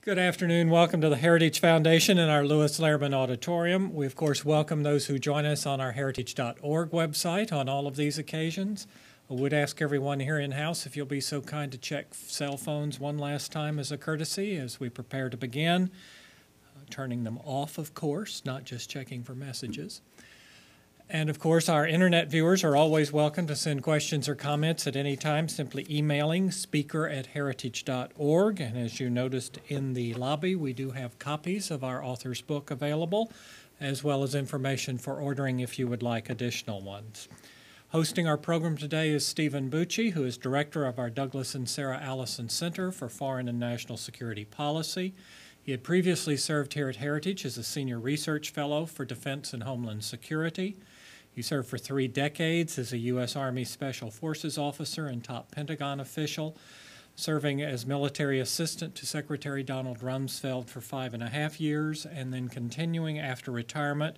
Good afternoon. Welcome to the Heritage Foundation in our Lewis Lehrman Auditorium. We, of course, welcome those who join us on our heritage.org website on all of these occasions. I would ask everyone here in-house if you'll be so kind to check cell phones one last time as a courtesy as we prepare to begin, turning them off, of course, not just checking for messages. And, of course, our Internet viewers are always welcome to send questions or comments at any time, simply emailing speaker@heritage.org. And as you noticed in the lobby, we do have copies of our author's book available, as well as information for ordering if you would like additional ones. Hosting our program today is Stephen Bucci, who is director of our Douglas and Sarah Allison Center for Foreign and National Security Policy. He had previously served here at Heritage as a senior research fellow for Defense and Homeland Security. He served for 3 decades as a U.S. Army Special Forces officer and top Pentagon official, serving as military assistant to Secretary Donald Rumsfeld for 5.5 years, and then continuing after retirement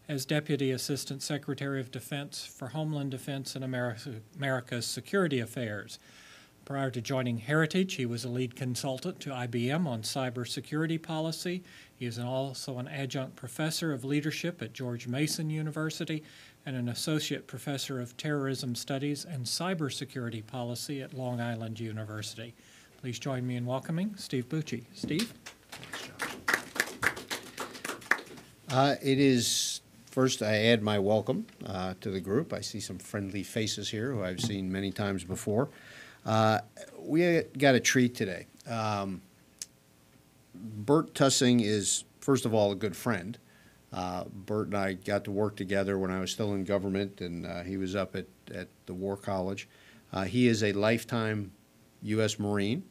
as Deputy Assistant Secretary of Defense for Homeland Defense and America's Security Affairs. Prior to joining Heritage, he was a lead consultant to IBM on cybersecurity policy. He is also an adjunct professor of leadership at George Mason University and an associate professor of terrorism studies and cybersecurity policy at Long Island University. Please join me in welcoming Steve Bucci. Steve? First, I add my welcome to the group. I see some friendly faces here who I've seen many times before. We got a treat today. Bert Tussing is, first of all, a good friend. Bert and I got to work together when I was still in government, and he was up at the War College. He is a lifetime U.S. Marine.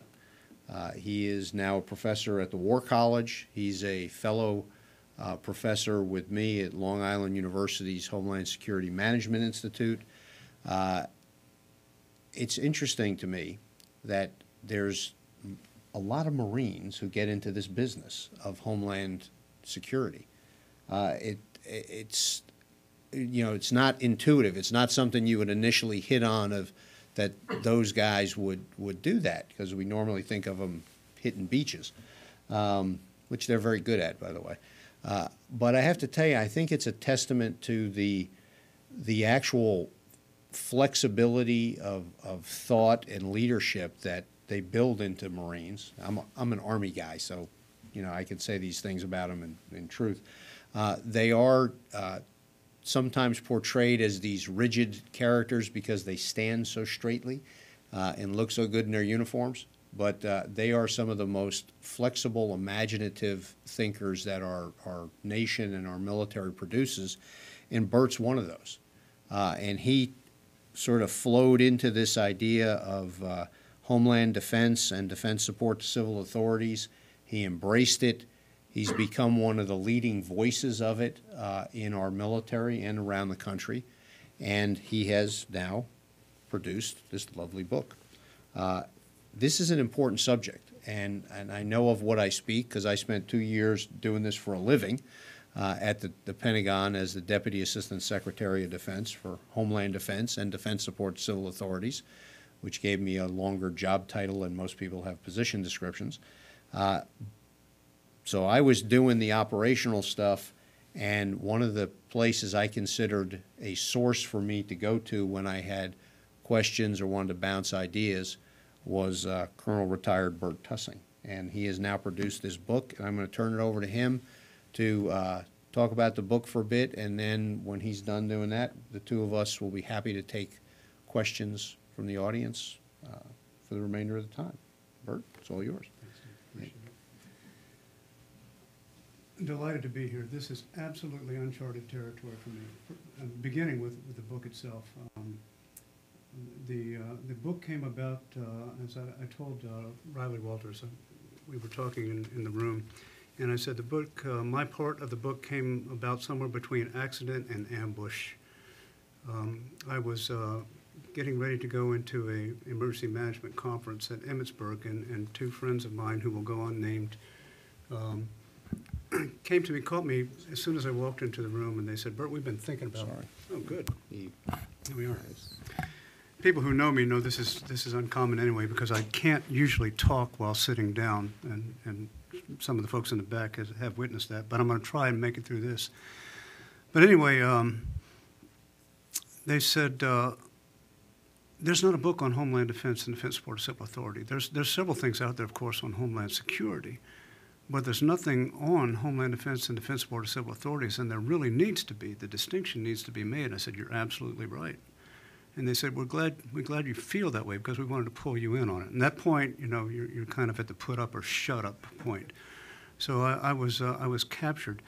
He is now a professor at the War College. He's a fellow professor with me at Long Island University's Homeland Security Management Institute. It's interesting to me that there's a lot of Marines who get into this business of Homeland Security. It's not intuitive. It's not something you would initially hit on of that those guys would do that, because we normally think of them hitting beaches, which they're very good at, by the way. But I have to tell you, I think it's a testament to the actual flexibility of thought and leadership that they build into Marines. I'm an Army guy, so I can say these things about them in truth. They are sometimes portrayed as these rigid characters because they stand so straightly and look so good in their uniforms, but they are some of the most flexible, imaginative thinkers that our nation and our military produces, and Bert's one of those. And he sort of flowed into this idea of Homeland Defense and defense support to civil authorities. He embraced it. He's become one of the leading voices of it in our military and around the country. And he has now produced this lovely book. This is an important subject, and I know of what I speak because I spent 2 years doing this for a living at the Pentagon as the Deputy Assistant Secretary of Defense for Homeland Defense and Defense Support to Civil Authorities, which gave me a longer job title than most people have position descriptions. So I was doing the operational stuff, and one of the places I considered a source for me to go to when I had questions or wanted to bounce ideas was Colonel Retired Bert Tussing. And he has now produced this book, and I'm going to turn it over to him to talk about the book for a bit, and then when he's done doing that, the two of us will be happy to take questions from the audience for the remainder of the time. Bert, it's all yours. Thanks, I'm delighted to be here. This is absolutely uncharted territory for me. Beginning with the book itself. The book came about, as I told Riley Walters, we were talking in the room, and I said the book, my part of the book came about somewhere between accident and ambush. I was getting ready to go into a emergency management conference at Emmitsburg, and 2 friends of mine who will go unnamed came to me, caught me as soon as I walked into the room, and they said, "Bert, we've been thinking about." Sorry. Oh, good. Here we are. People who know me know this is uncommon anyway, because I can't usually talk while sitting down, and some of the folks in the back have witnessed that, but I'm going to try and make it through this. But anyway, they said, there's not a book on Homeland Defense and Defense Support of Civil Authority. There's several things out there, of course, on Homeland Security, but there's nothing on Homeland Defense and Defense Support of Civil Authorities, and there really needs to be. The distinction needs to be made. I said, you're absolutely right. And they said, we're glad you feel that way because we wanted to pull you in on it. And that point, you know, you're kind of at the put up or shut up point. So I was captured.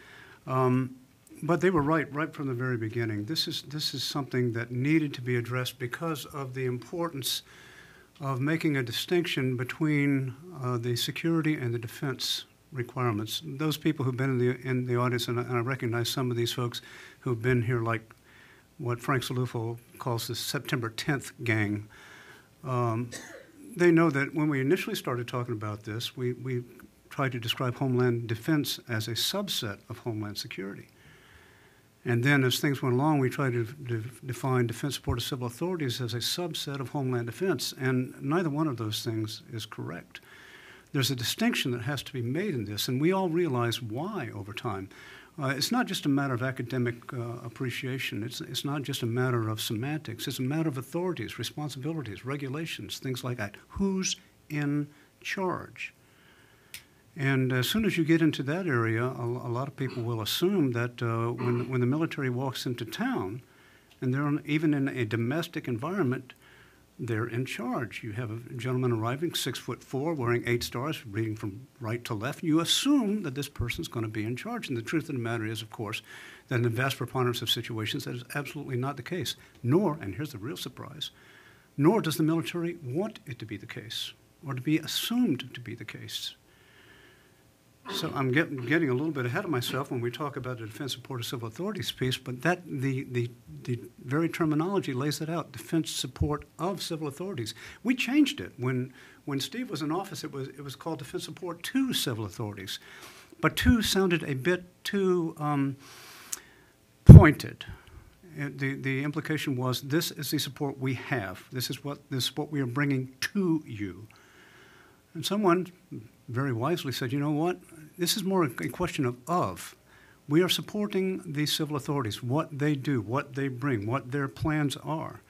But they were right from the very beginning. This is something that needed to be addressed because of the importance of making a distinction between the security and the defense requirements. Those people who've been in the audience, and I recognize some of these folks who've been here, like what Frank Salufo calls the September 10th gang. They know that when we initially started talking about this, we tried to describe Homeland Defense as a subset of Homeland Security. And then as things went along, we tried to define Defense Support of Civil Authorities as a subset of Homeland Defense, and neither one of those things is correct. There's a distinction that has to be made in this, and we all realize why over time. It's not just a matter of academic appreciation. It's not just a matter of semantics. It's a matter of authorities, responsibilities, regulations, things like that. Who's in charge? And as soon as you get into that area, a lot of people will assume that when the military walks into town, and they're even in a domestic environment, they're in charge. You have a gentleman arriving, 6'4", wearing 8 stars, reading from right to left. You assume that this person's going to be in charge. And the truth of the matter is, of course, that in the vast preponderance of situations, that is absolutely not the case. Nor, and here's the real surprise, nor does the military want it to be the case or to be assumed to be the case. So I'm getting a little bit ahead of myself when we talk about the Defense Support of Civil Authorities piece, but that the very terminology lays it out, Defense Support of Civil Authorities. We changed it. When Steve was in office, it was called Defense Support to Civil Authorities. But to sounded a bit too pointed. The implication was, this is the support we have. This is what we are bringing to you. And someone very wisely said, you know what, this is more a question of. We are supporting the civil authorities, what they do, what they bring, what their plans are.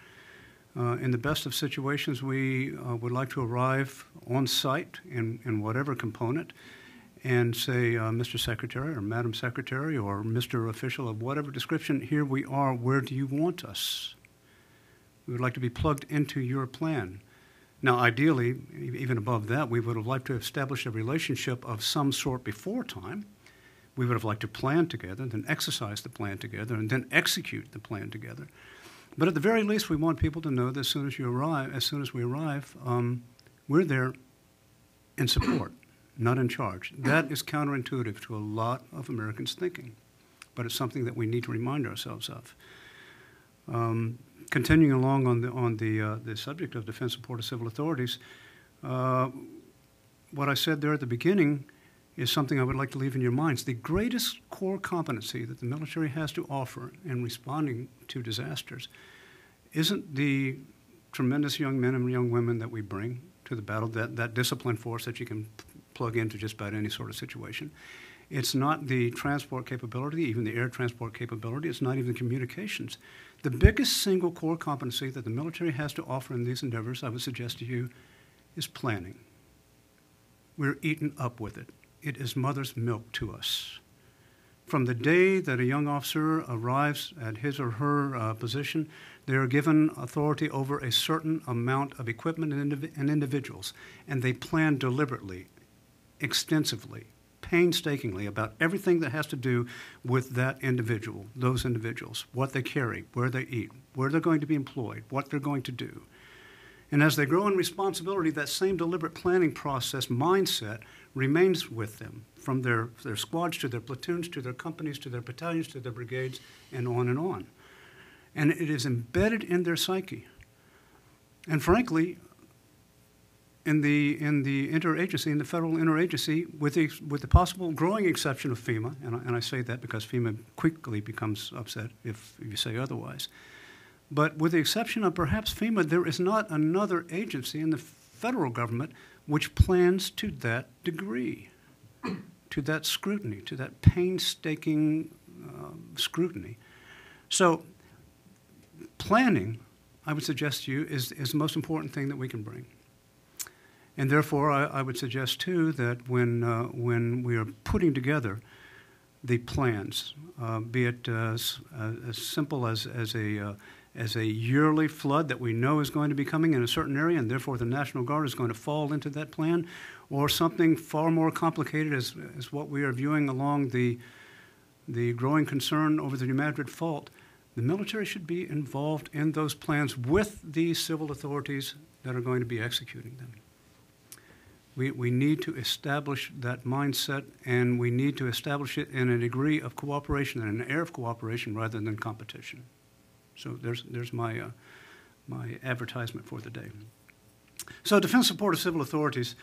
In the best of situations, we would like to arrive on site in whatever component and say, Mr. Secretary or Madam Secretary or Mr. Official of whatever description, here we are, where do you want us? We would like to be plugged into your plan. Now, ideally, even above that, we would have liked to establish a relationship of some sort before time. We would have liked to plan together, then exercise the plan together, and then execute the plan together. But at the very least, we want people to know that as soon as we arrive, we're there in support, not in charge. That is counterintuitive to a lot of Americans' thinking, but it's something that we need to remind ourselves of. Continuing along on the subject of Defense Support of Civil Authorities, what I said there at the beginning is something I would like to leave in your minds. The greatest core competency that the military has to offer in responding to disasters isn't the tremendous young men and young women that we bring to the battle, that disciplined force that you can plug into just about any sort of situation. It's not the transport capability, even the air transport capability. It's not even communications. The biggest single core competency that the military has to offer in these endeavors, I would suggest to you, is planning. We're eaten up with it. It is mother's milk to us. From the day that a young officer arrives at his or her position, they are given authority over a certain amount of equipment and individuals, and they plan deliberately, extensively, painstakingly about everything that has to do with that individual, those individuals, what they carry, where they eat, where they're going to be employed, what they're going to do. And as they grow in responsibility, that same deliberate planning process mindset remains with them, from their squads to their platoons to their companies to their battalions to their brigades and on and on. And it is embedded in their psyche. And frankly, in the interagency, in the federal interagency, with the possible growing exception of FEMA, and I say that because FEMA quickly becomes upset if you say otherwise, but with the exception of perhaps FEMA, there is not another agency in the federal government which plans to that degree. to that scrutiny, to that painstaking scrutiny. So planning, I would suggest to you, is the most important thing that we can bring. And therefore, I would suggest, too, that when we are putting together the plans, be it as simple as a yearly flood that we know is going to be coming in a certain area, and therefore the National Guard is going to fall into that plan, or something far more complicated as what we are viewing along the growing concern over the New Madrid Fault, the military should be involved in those plans with the civil authorities that are going to be executing them. We need to establish that mindset, and we need to establish it in a degree of cooperation and an air of cooperation rather than competition. So there's my advertisement for the day. So defense support of civil authorities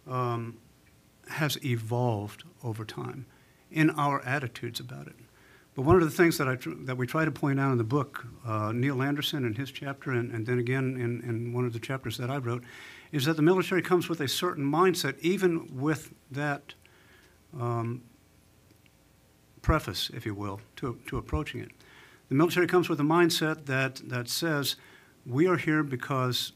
has evolved over time in our attitudes about it. But one of the things that we try to point out in the book, Neil Anderson in his chapter, and then again in one of the chapters that I wrote, is that the military comes with a certain mindset, even with that preface, if you will, to approaching it. The military comes with a mindset that says, we are here because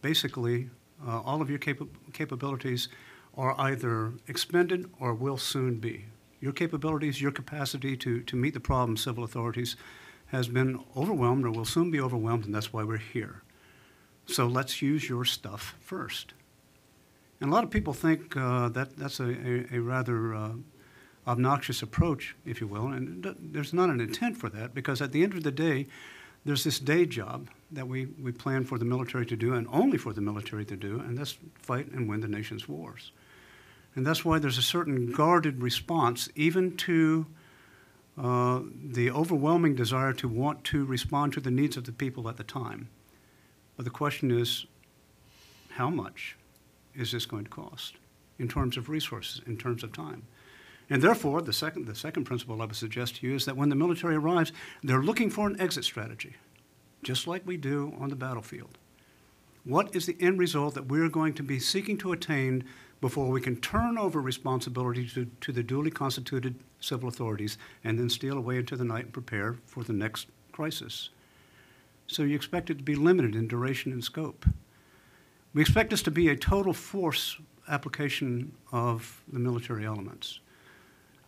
basically all of your capabilities are either expended or will soon be. Your capabilities, your capacity to meet the problem, civil authorities, has been overwhelmed or will soon be overwhelmed, and that's why we're here. So let's use your stuff first. And a lot of people think that's a rather obnoxious approach, if you will, and there's not an intent for that, because at the end of the day, there's this day job that we plan for the military to do, and only for the military to do, and that's fight and win the nation's wars. And that's why there's a certain guarded response, even to the overwhelming desire to want to respond to the needs of the people at the time. But the question is, how much is this going to cost in terms of resources, in terms of time? And therefore, the second principle I would suggest to you is that when the military arrives, they're looking for an exit strategy, just like we do on the battlefield. What is the end result that we're going to be seeking to attain before we can turn over responsibility to the duly constituted civil authorities and then steal away into the night and prepare for the next crisis? So you expect it to be limited in duration and scope. We expect this to be a total force application of the military elements.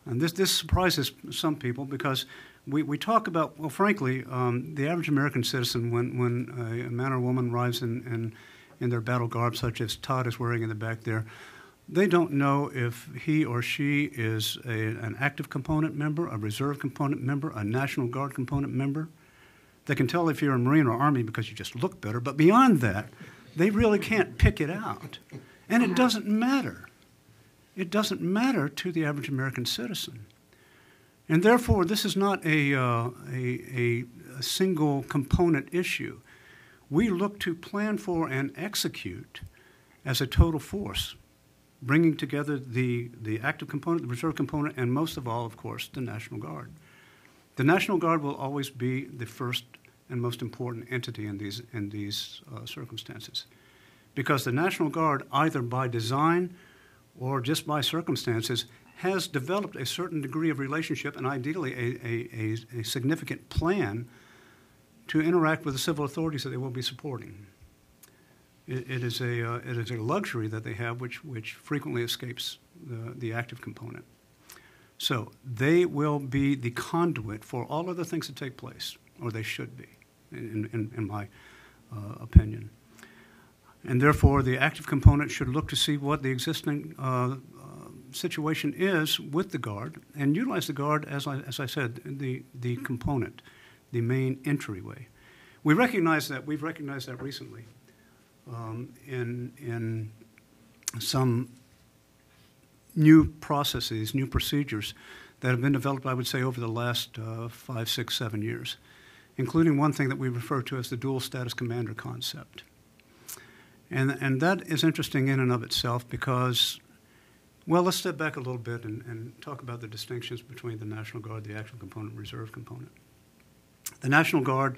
And this surprises some people because we talk about, well, frankly, the average American citizen, when a man or woman arrives in their battle garb, such as Todd is wearing in the back there, they don't know if he or she is an active component member, a reserve component member, a National Guard component member. They can tell if you're a Marine or Army because you just look better, but beyond that, they really can't pick it out. And it doesn't matter. It doesn't matter to the average American citizen. And therefore, this is not a single component issue. We look to plan for and execute as a total force, bringing together the active component, the reserve component, and most of all, of course, the National Guard. The National Guard will always be the first and most important entity in these circumstances, because the National Guard, either by design or just by circumstances, has developed a certain degree of relationship and ideally a significant plan to interact with the civil authorities that they will be supporting. It is a luxury that they have which frequently escapes the active component. So they will be the conduit for all other things that take place, or they should be, in my opinion. And therefore, the active component should look to see what the existing situation is with the Guard and utilize the Guard, as I said, the component, the main entryway. We've recognized that recently in some new processes, new procedures that have been developed, I would say, over the last 5, 6, 7 years, including one thing that we refer to as the dual status commander concept. And that is interesting in and of itself because, well, let's step back a little bit and talk about the distinctions between the National Guard, the active component, and reserve component. The National Guard,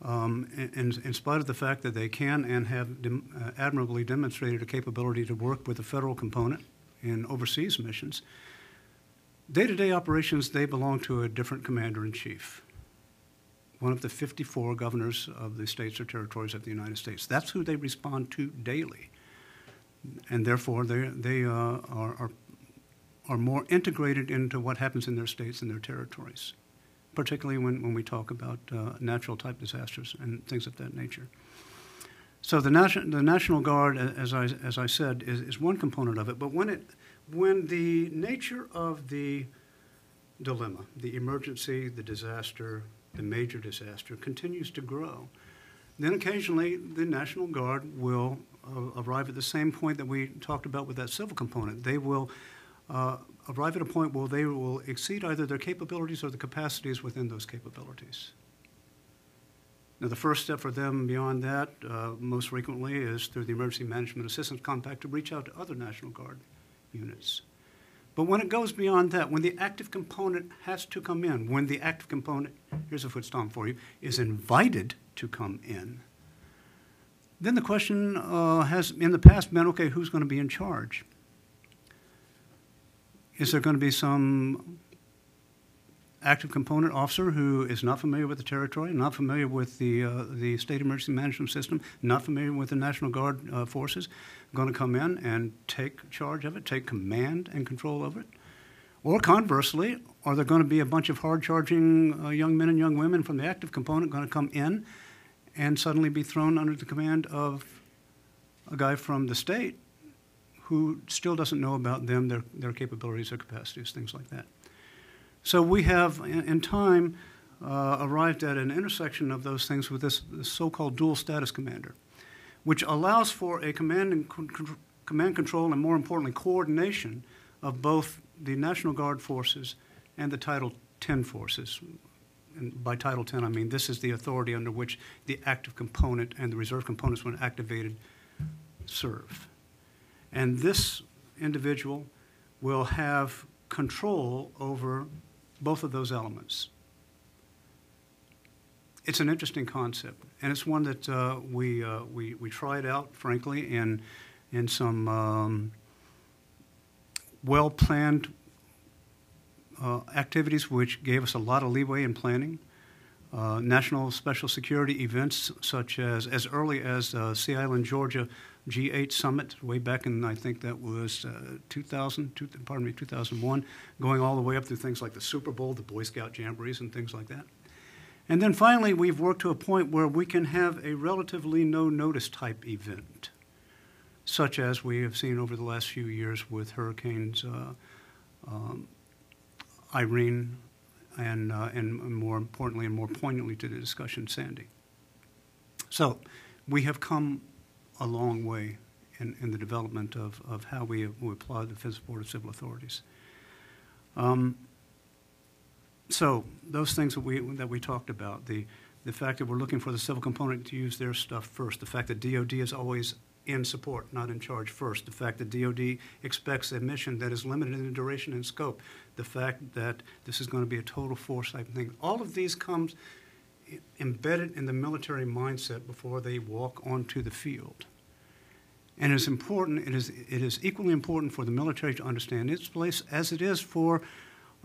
in spite of the fact that they can and have admirably demonstrated a capability to work with the federal component in overseas missions, day-to-day operations, they belong to a different commander-in-chief, one of the 54 governors of the states or territories of the United States. That's who they respond to daily. And therefore, they are more integrated into what happens in their states and their territories, particularly when we talk about natural-type disasters and things of that nature. So the National Guard, as I said, is one component of it. But when the nature of the dilemma, the emergency, the disaster, the major disaster continues to grow, then occasionally the National Guard will arrive at the same point that we talked about with that civil component. They will arrive at a point where they will exceed either their capabilities or the capacities within those capabilities. Now, the first step for them beyond that, most frequently, is through the Emergency Management Assistance Compact to reach out to other National Guard units. But when it goes beyond that, when the active component has to come in, when the active component, here's a foot stomp for you, is invited to come in, then the question has in the past been, okay, who's going to be in charge? Is there going to be some active component officer who is not familiar with the territory, not familiar with the state emergency management system, not familiar with the National Guard forces, going to come in and take charge of it, take command and control over it? Or conversely, are there going to be a bunch of hard-charging young men and young women from the active component going to come in and suddenly be thrown under the command of a guy from the state who still doesn't know about them, their capabilities, their capacities, things like that? So we have, in time, arrived at an intersection of those things with this so-called dual status commander, which allows for a command control and, more importantly, coordination of both the National Guard forces and the Title X forces. And by Title X, I mean this is the authority under which the active component and the reserve components, when activated, serve. And this individual will have control over both of those elements. It's an interesting concept, and it's one that we tried out, frankly, in some well-planned activities which gave us a lot of leeway in planning. National special security events such as early as Sea Island, Georgia G8 Summit way back in, I think that was 2001, going all the way up through things like the Super Bowl, the Boy Scout Jamborees, and things like that. And then finally, we've worked to a point where we can have a relatively no-notice type event, such as we have seen over the last few years with hurricanes Irene and more importantly and more poignantly to the discussion, Sandy. So we have come a long way in the development of how we apply the Fifth Board of Civil Authorities. So those things that we talked about, the fact that we're looking for the civil component to use their stuff first, the fact that DOD is always in support, not in charge first, the fact that DOD expects a mission that is limited in duration and scope, the fact that this is going to be a total force type thing, all of these comes embedded in the military mindset before they walk onto the field. And it's important, it is equally important for the military to understand its place as it is for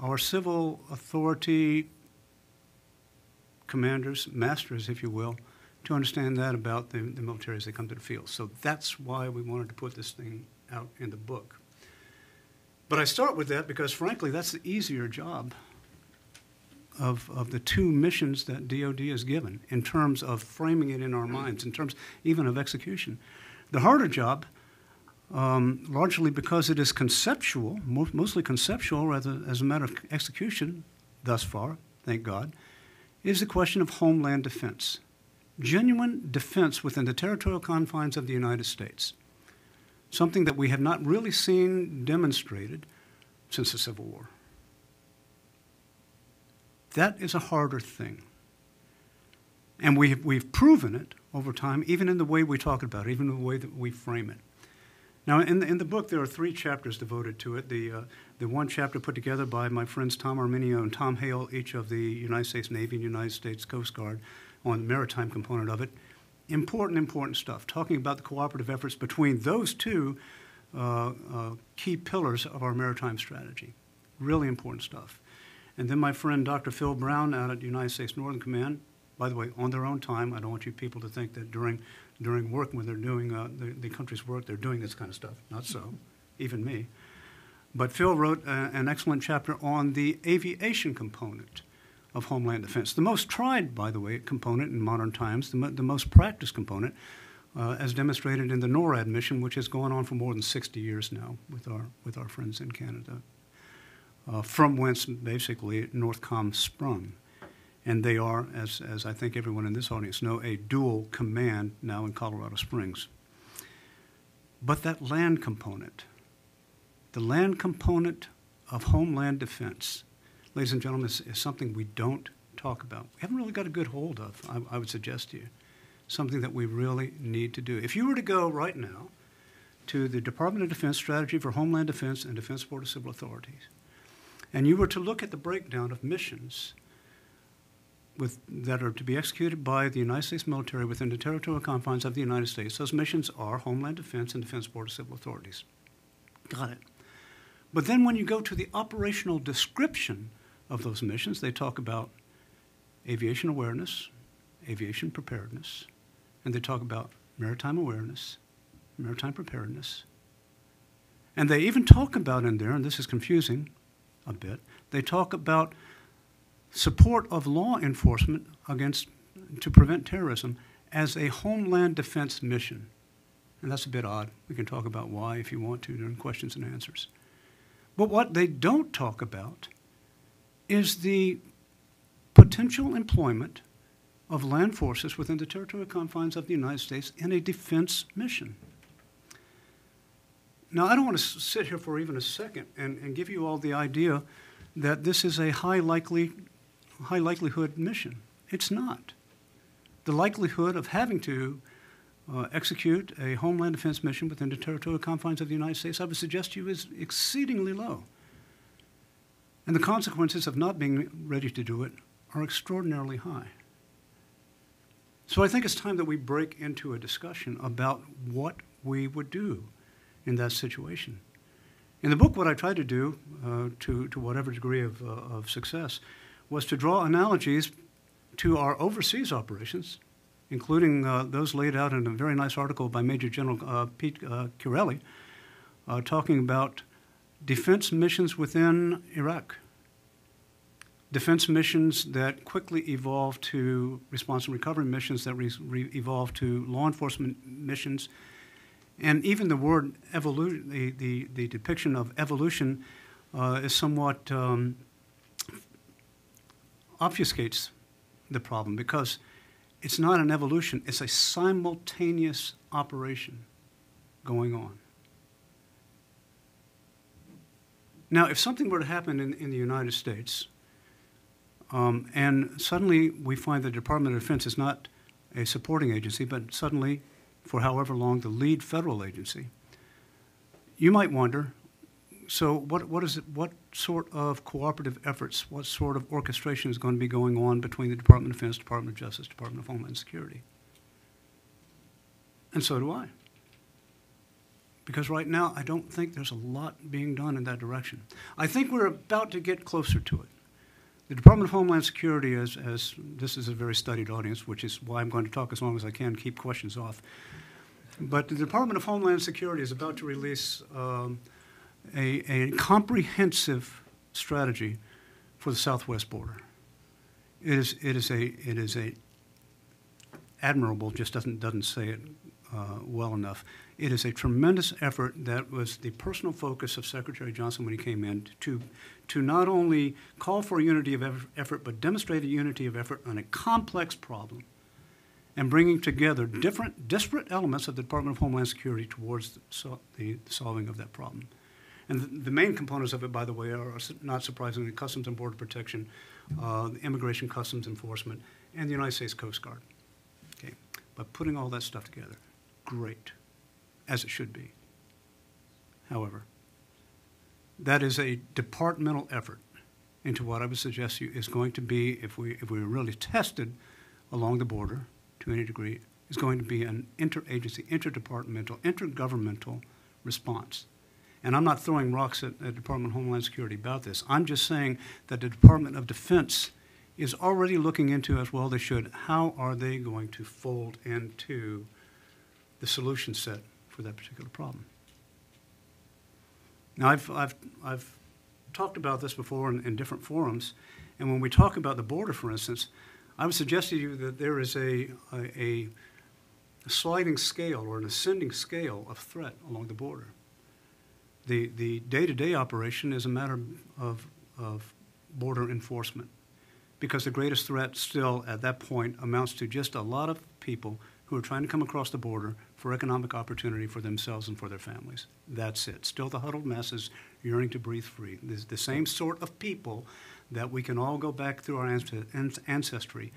our civil authority commanders, masters, if you will, to understand that about the military as they come to the field. So that's why we wanted to put this thing out in the book. But I start with that because, frankly, that's the easier job of the two missions that DOD is given in terms of framing it in our minds, in terms even of execution. The harder job, largely because it is conceptual, mostly conceptual rather as a matter of execution thus far, thank God, is the question of Homeland Defense. Genuine defense within the territorial confines of the United States, something that we have not really seen demonstrated since the Civil War. That is a harder thing. And we've proven it over time, even in the way we talk about it, even in the way that we frame it. Now, in the book, there are 3 chapters devoted to it. The one chapter put together by my friends Tom Arminio and Tom Hale, each of the United States Navy and United States Coast Guard, on the maritime component of it. Important stuff, talking about the cooperative efforts between those two key pillars of our maritime strategy. Really important stuff. And then my friend Dr. Phil Brown out at the United States Northern Command, by the way, on their own time. I don't want you people to think that during work, when they're doing the country's work, they're doing this kind of stuff. Not so, even me. But Phil wrote an excellent chapter on the aviation component of Homeland Defense. The most tried, by the way, component in modern times, the most practiced component, as demonstrated in the NORAD mission, which has gone on for more than 60 years now with our friends in Canada, from whence basically NORTHCOM sprung. And they are, as I think everyone in this audience know, a dual command now in Colorado Springs. But that land component, the land component of Homeland Defense, ladies and gentlemen, is something we don't talk about. We haven't really got a good hold of, I would suggest to you. Something that we really need to do. If you were to go right now to the Department of Defense Strategy for Homeland Defense and Defense Board of Civil Authorities, and you were to look at the breakdown of missions that are to be executed by the United States military within the territorial confines of the United States, those missions are Homeland Defense and Defense Board of Civil Authorities. Got it. But then when you go to the operational description of those missions, they talk about aviation awareness, aviation preparedness, and they talk about maritime awareness, maritime preparedness. And they even talk about in there, and this is confusing a bit, they talk about support of law enforcement to prevent terrorism as a Homeland Defense mission. And that's a bit odd. We can talk about why if you want to during questions and answers. But what they don't talk about is the potential employment of land forces within the territorial confines of the United States in a defense mission. Now, I don't want to sit here for even a second and give you all the idea that this is a high likelihood mission. It's not. The likelihood of having to execute a Homeland Defense mission within the territorial confines of the United States, I would suggest to you, is exceedingly low. And the consequences of not being ready to do it are extraordinarily high. So I think it's time that we break into a discussion about what we would do in that situation. In the book, what I tried to do, to whatever degree of success, was to draw analogies to our overseas operations, including those laid out in a very nice article by Major General Pete Chiarelli, talking about defense missions within Iraq, defense missions that quickly evolved to response and recovery missions that evolved to law enforcement missions, and even the word evolution, the depiction of evolution is somewhat obfuscates the problem, because it's not an evolution, it's a simultaneous operation going on. Now, if something were to happen in the United States, and suddenly we find the Department of Defense is not a supporting agency, but suddenly, for however long, the lead federal agency, you might wonder, so what sort of cooperative efforts, what sort of orchestration is going to be going on between the Department of Defense, Department of Justice, Department of Homeland Security? And so do I. Because right now, I don't think there's a lot being done in that direction. I think we're about to get closer to it. The Department of Homeland Security, as this is a very studied audience, which is why I'm going to talk as long as I can, keep questions off. But the Department of Homeland Security is about to release a comprehensive strategy for the southwest border. It is a admirable, just doesn't say it well enough. It is a tremendous effort that was the personal focus of Secretary Johnson when he came in to not only call for a unity of effort, but demonstrate a unity of effort on a complex problem and bringing together disparate elements of the Department of Homeland Security towards the solving of that problem. And the main components of it, by the way, are not surprisingly Customs and Border Protection, Immigration Customs Enforcement, and the United States Coast Guard. Okay, but putting all that stuff together, great, as it should be. However, that is a departmental effort into what I would suggest to you is going to be, if we were really tested along the border to any degree, is going to be an interagency, interdepartmental, intergovernmental response. And I'm not throwing rocks at the Department of Homeland Security about this. I'm just saying that the Department of Defense is already looking into, as well they should, how are they going to fold into the solution set for that particular problem. Now, I've talked about this before in different forums, and when we talk about the border, for instance, I would suggest to you that there is a sliding scale or an ascending scale of threat along the border. The day-to-day operation is a matter of border enforcement, because the greatest threat still at that point amounts to just a lot of people who are trying to come across the border for economic opportunity for themselves and for their families. That's it. Still the huddled masses yearning to breathe free. There's the same sort of people that we can all go back through our ancestry,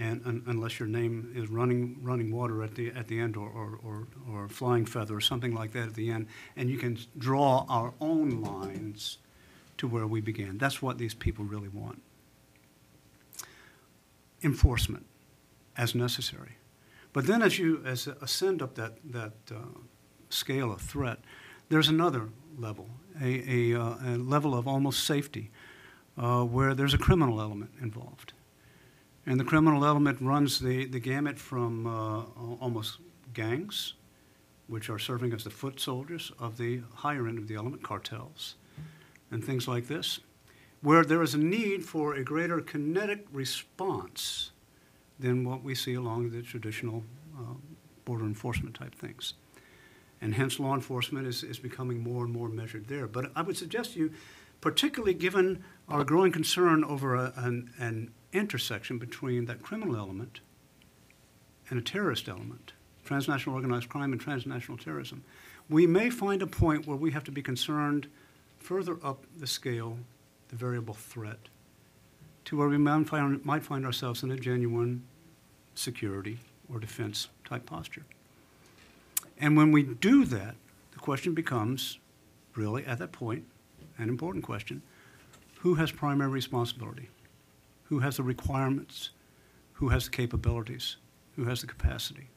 and unless your name is running water at the end, or flying feather or something like that at the end, and you can draw our own lines to where we began. That's what these people really want. Enforcement as necessary. But then as you ascend up that scale of threat, there's another level, a level of almost safety, where there's a criminal element involved. And the criminal element runs the gamut from almost gangs, which are serving as the foot soldiers of the higher end of the element, cartels, and things like this, where there is a need for a greater kinetic response than what we see along the traditional border enforcement type things. And hence law enforcement is becoming more and more measured there. But I would suggest to you, particularly given our growing concern over an intersection between that criminal element and a terrorist element, transnational organized crime and transnational terrorism, we may find a point where we have to be concerned further up the scale, the variable threat, to where we might find ourselves in a genuine security or defense type posture. And when we do that, the question becomes, really at that point, an important question: who has primary responsibility? Who has the requirements? Who has the capabilities? Who has the capacity?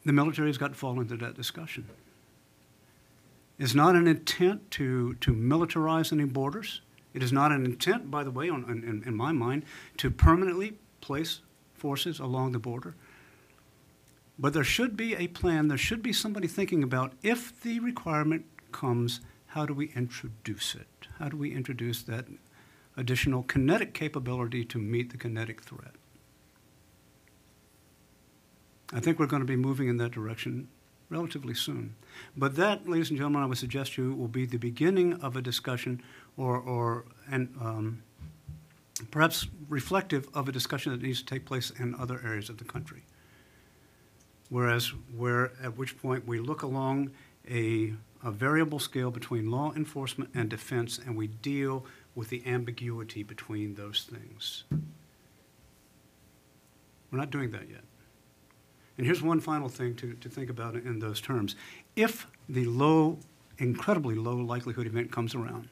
The military has got to fall into that discussion. It's not an intent to militarize any borders. It is not an intent, by the way, in my mind, to permanently place forces along the border. But there should be a plan. There should be somebody thinking about, if the requirement comes, how do we introduce it? How do we introduce that additional kinetic capability to meet the kinetic threat? I think we're going to be moving in that direction relatively soon. But that, ladies and gentlemen, I would suggest to you, will be the beginning of a discussion and perhaps reflective of a discussion that needs to take place in other areas of the country. At which point we look along a variable scale between law enforcement and defense, and we deal with the ambiguity between those things. We're not doing that yet. And here's one final thing to think about in those terms. If the incredibly low likelihood event comes around,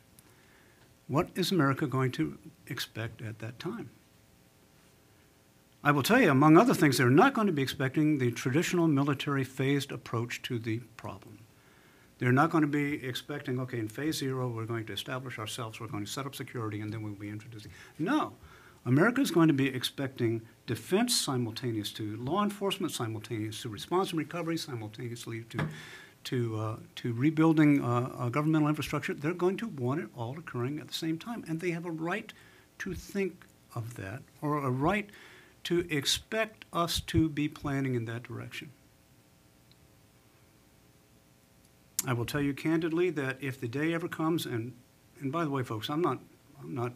what is America going to expect at that time? I will tell you, among other things, they're not going to be expecting the traditional military phased approach to the problem. They're not going to be expecting, okay, in phase 0, we're going to establish ourselves, we're going to set up security, and then we'll be introducing. No. America is going to be expecting defense simultaneous to law enforcement, simultaneous to response and recovery, simultaneously to rebuilding governmental infrastructure. They're going to want it all occurring at the same time, and they have a right to think of that, or a right to expect us to be planning in that direction. I will tell you candidly that if the day ever comes, and by the way, folks, I'm not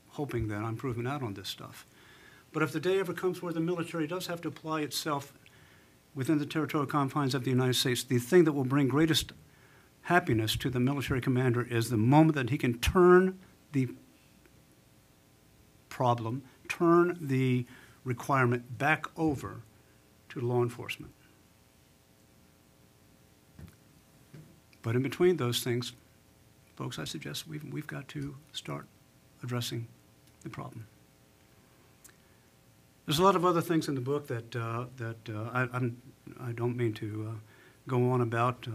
hoping that I'm proving out on this stuff, but if the day ever comes where the military does have to apply itself within the territorial confines of the United States, the thing that will bring greatest happiness to the military commander is the moment that he can turn the problem, turn the requirement back over to law enforcement. But in between those things, folks, I suggest we've got to start addressing the problem. There's a lot of other things in the book that I'm I don't mean to go on about.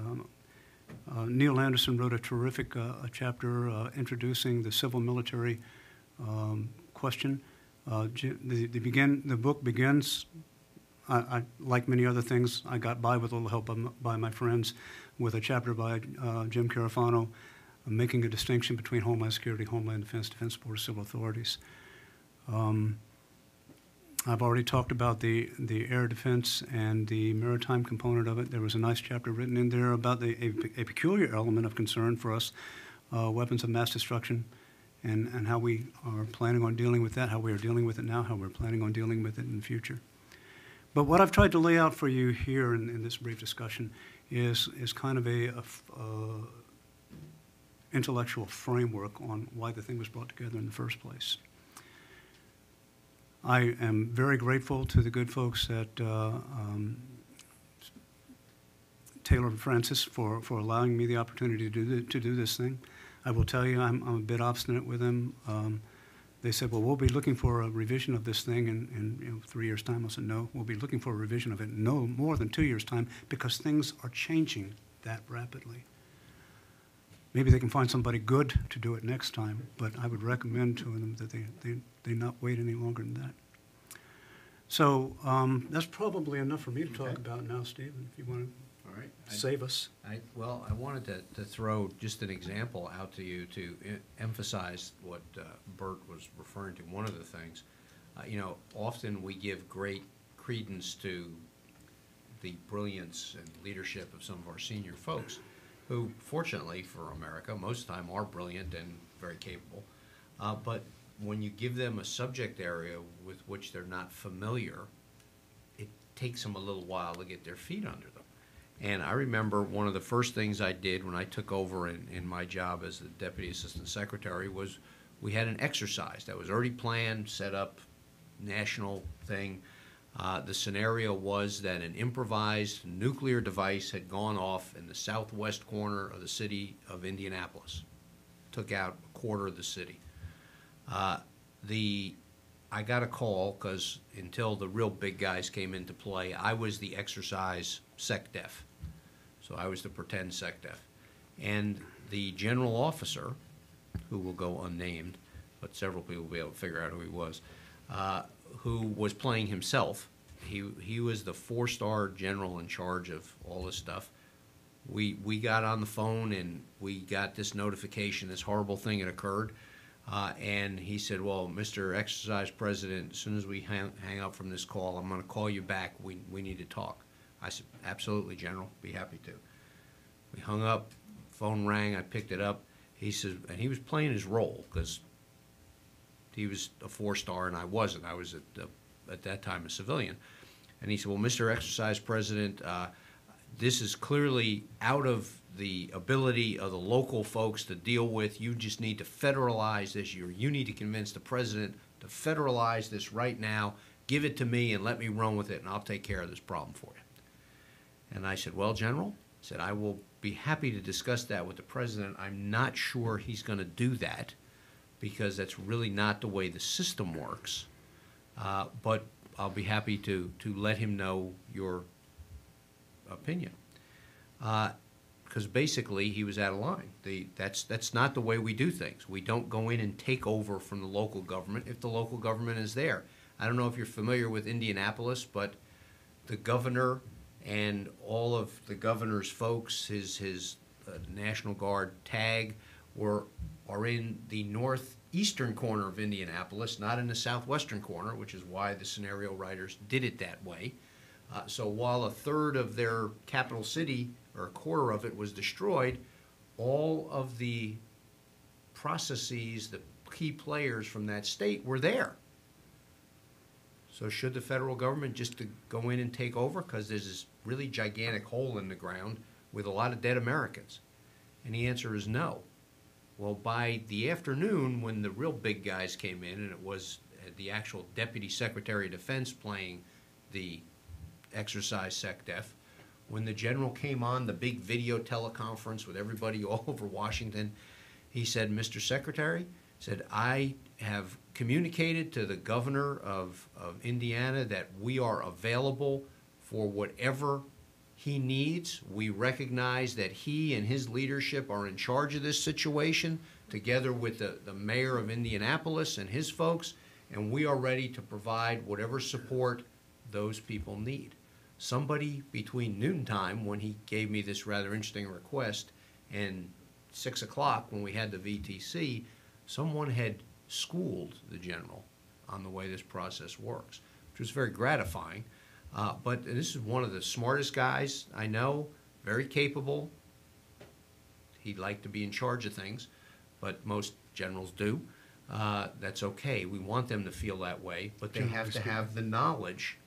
Neil Anderson wrote a terrific chapter introducing the civil-military question. The book begins, like many other things, I got by with a little help by my friends, with a chapter by Jim Carafano making a distinction between Homeland Security, Homeland Defense, Defense Board of Civil Authorities. I've already talked about the air defense and the maritime component of it. There was a nice chapter written in there about a peculiar element of concern for us, weapons of mass destruction, and how we are planning on dealing with that, how we are dealing with it now, how we're planning on dealing with it in the future. But what I've tried to lay out for you here in this brief discussion is kind of a intellectual framework on why the thing was brought together in the first place. I am very grateful to the good folks at Taylor and Francis for allowing me the opportunity to do this thing. I will tell you, I'm a bit obstinate with them. They said, well, we'll be looking for a revision of this thing in 3 years' time. I said, no, we'll be looking for a revision of it in no more than 2 years' time, because things are changing that rapidly. Maybe they can find somebody good to do it next time, but I would recommend to them that they not wait any longer than that. So that's probably enough for me to talk about now, Stephen, if you want to save us. Well, I wanted to throw just an example out to you to emphasize what Bert was referring to. One of the things, often we give great credence to the brilliance and leadership of some of our senior folks, who, fortunately for America, most of the time are brilliant and very capable. But when you give them a subject area with which they're not familiar, it takes them a little while to get their feet under them. And I remember one of the first things I did when I took over in my job as the Deputy Assistant Secretary was we had an exercise that was already planned, set up, national thing. The scenario was that an improvised nuclear device had gone off in the southwest corner of the city of Indianapolis. Took out a quarter of the city. I got a call because until the real big guys came into play, I was the exercise SecDef. So I was the pretend SecDef. And the general officer, who will go unnamed, but several people will be able to figure out who he was playing himself. He was the 4-star general in charge of all this stuff. We got on the phone and we got this notification, this horrible thing had occurred. And he said, well, Mr. Exercise President, as soon as we hang up from this call, I'm going to call you back. We need to talk. I said, absolutely, General. Be happy to. We hung up. Phone rang. I picked it up. He said, and he was playing his role because he was a 4-star and I wasn't. I was at that time a civilian. And he said, well, Mr. Exercise President, this is clearly out of the ability of the local folks to deal with. You just need to federalize this. You need to convince the president to federalize this right now. Give it to me and let me run with it, and I'll take care of this problem for you. And I said, well, General, I said, I will be happy to discuss that with the president. I'm not sure he's going to do that because that's really not the way the system works. But I'll be happy to let him know your opinion. Because basically he was out of line. That's not the way we do things. We don't go in and take over from the local government if the local government is there. I don't know if you're familiar with Indianapolis, but the governor and all of the governor's folks, his National Guard tag, are in the northeastern corner of Indianapolis, not in the southwestern corner, which is why the scenario writers did it that way. So while a third of their capital city, or a quarter of it, was destroyed, all of the processes, the key players from that state were there. So should the federal government just to go in and take over? Because there's this really gigantic hole in the ground with a lot of dead Americans. And the answer is no. Well, by the afternoon, when the real big guys came in, and it was the actual Deputy Secretary of Defense playing the exercise SecDef, when the general came on the big video teleconference with everybody all over Washington, he said, Mr. Secretary, said, I have communicated to the governor of Indiana that we are available for whatever he needs. We recognize that he and his leadership are in charge of this situation, together with the mayor of Indianapolis and his folks, and we are ready to provide whatever support those people need. Somebody between noontime, when he gave me this rather interesting request, and 6 o'clock when we had the VTC, someone had schooled the general on the way this process works, which was very gratifying. But this is one of the smartest guys I know, very capable. He'd like to be in charge of things, but most generals do. That's okay. We want them to feel that way, but they have to have the knowledge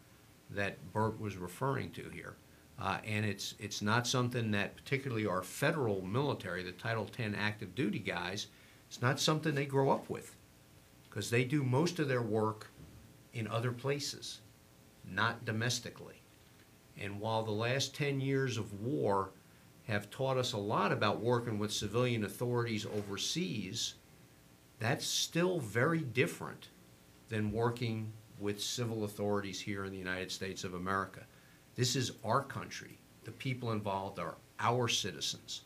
that Bert was referring to here. And it's not something that particularly our federal military, the Title X active duty guys, it's not something they grow up with, because they do most of their work in other places, not domestically. And while the last 10 years of war have taught us a lot about working with civilian authorities overseas, that's still very different than working with civil authorities here in the United States of America. This is our country. The people involved are our citizens.